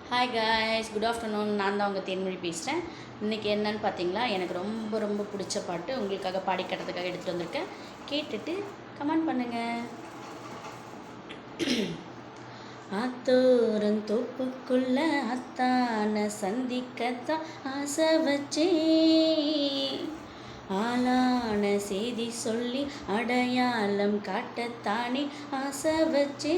Hi guys, good afternoon. நான் தான் உங்கள் தேன்மொழி பேசுகிறேன். இன்றைக்கி என்னன்னு பார்த்தீங்களா, எனக்கு ரொம்ப ரொம்ப பிடிச்ச பாட்டு உங்களுக்காக பாடிக்கிறதுக்காக எடுத்துகிட்டு வந்திருக்கேன். கேட்டுட்டு கமெண்ட் பண்ணுங்கள். ஆத்தோரன் தோப்புக்குள்ள அத்தான சந்திக்கத்தான் ஆசை வச்சே, ஆளான செய்தி சொல்லி அடையாளம் காட்டத்தானே ஆசை வச்சே,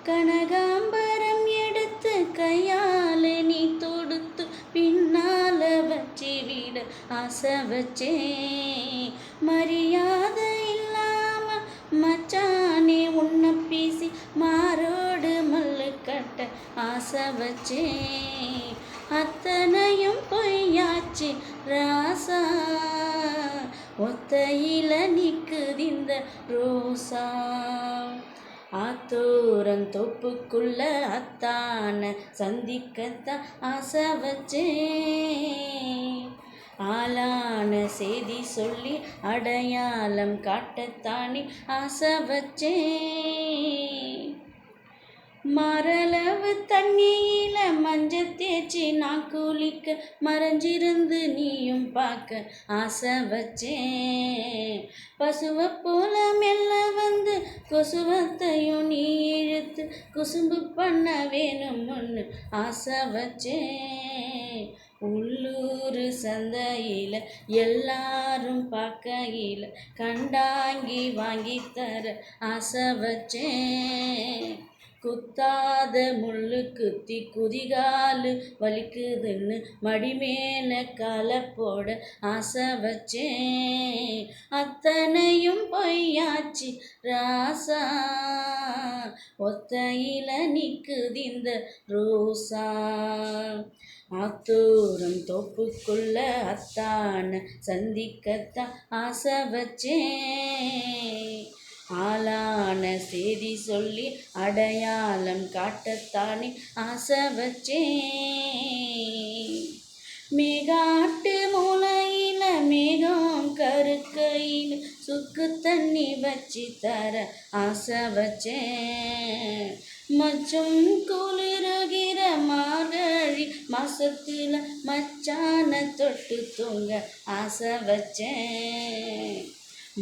கனகாம்பரம் எடுத்து கையால் நீ தொடுத்து பின்னால வச்சு விட ஆசை வச்சே, மரியாதை இல்லாம மச்சானே உன்னை பேசி மாரோடு மல்லு கட்ட ஆசை வச்சே, அத்தனையும் பொய்யாச்சு ராசா, ஒத்தையில நிக்குது இந்த ரோசா, ஆத்தோரன் தோப்புக்குள்ள அத்தான சந்திக்கத்தான் ஆசை வச்சே, ஆளான செய்தி சொல்லி அடையாளம் காட்டத்தானே ஆசை வச்சே, மரளவு தண்ணியில மஞ்ச தேய்ச்சி நான் குளிக்க மறைஞ்சிருந்து நீயும் பார்க்க ஆசை வச்சேன், பசுவை போல மெல்ல வந்து கொசுவத்தையும் நீ இழுத்து குசும்பு பண்ண வேணும்னு ஆசை வச்சேன், உள்ளூர் சந்தையில் எல்லாரும் பார்க்கையில் கண்டாங்கி வாங்கி தர ஆசை வச்சேன், குத்தாத முள்ளு குத்தி குதிகாலு வலிக்குதுன்னு மடிமேல காலை போட ஆசை வச்சேன், அத்தனையும் பொய்யாச்சு ராசா, ஒத்தையில நிக்குது இந்த ரோசா, ஆத்தோரம் தோப்புக்குள்ள அத்தான சந்திக்கத்தான் ஆசை வச்சேன், ஆளான செய்தி சொல்லி அடையாளம் காட்டத்தானே ஆசை வச்சேன், மேகாட்டு மூலையில மேகம் கருக்கையில் சுக்கு தண்ணி வச்சு தர ஆசை வச்சேன், மச்சும் குளிருகிற மார்கழி மாசத்துல மச்சான தொட்டு தூங்க ஆசை வச்சேன்,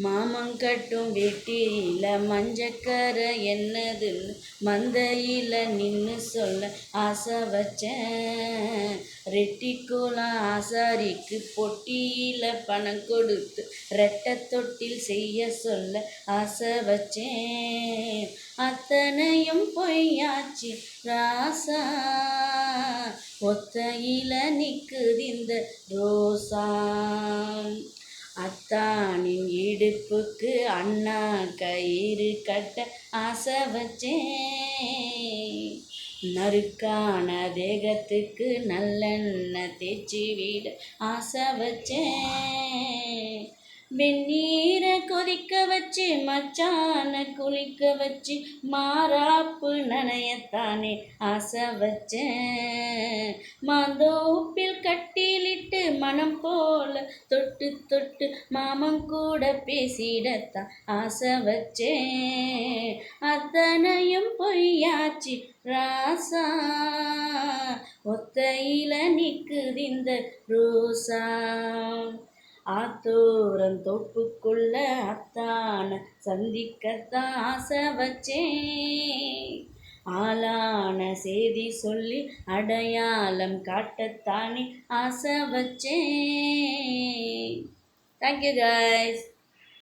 மாமங்கட்டும் வெட்டியில மஞ்சக்கரை என்னதுன்னு மந்தையில் நின்று சொல்ல ஆசை வச்சேன், ரெட்டிக்குளம் ஆசாரிக்கு பொட்டியில் பணம் கொடுத்து ரெட்டை தொட்டில் செய்ய சொல்ல ஆசை வச்சேன், அத்தனையும் பொய்யாச்சு ராசா, ஒத்தையில நிக்குது இந்த ரோசா, அத்தானின் இடுப்புக்கு அண்ணா கயிறு கட்ட ஆசை வச்சேன், நறுக்கான தேகத்துக்கு நல்லெண்ணெய் தேய்ச்சி விட ஆசை வச்சேன், வெந்நீரை கொதிக்க வச்சு மச்சான குளிக்க வச்சு மாறாப்பு நனையத்தானே ஆசை வச்சேன், மாந்தோப்பில் கட்டிலிட்டு மனம் போல தொட்டு தொட்டு மாமன் கூட பேசிடத்தான் ஆசை வச்சேன், அத்தனையும் பொய்யாச்சு ராசா, ஒத்தையில நிக்குது இந்த ரோசா, ஆத்தோரம் தோப்புக்குள்ள அத்தான சந்திக்கத்தான் ஆசை வச்சேன், ஆளான செய்தி சொல்லி அடையாளம் காட்டத்தானே ஆசை வச்சேன். Thank you guys.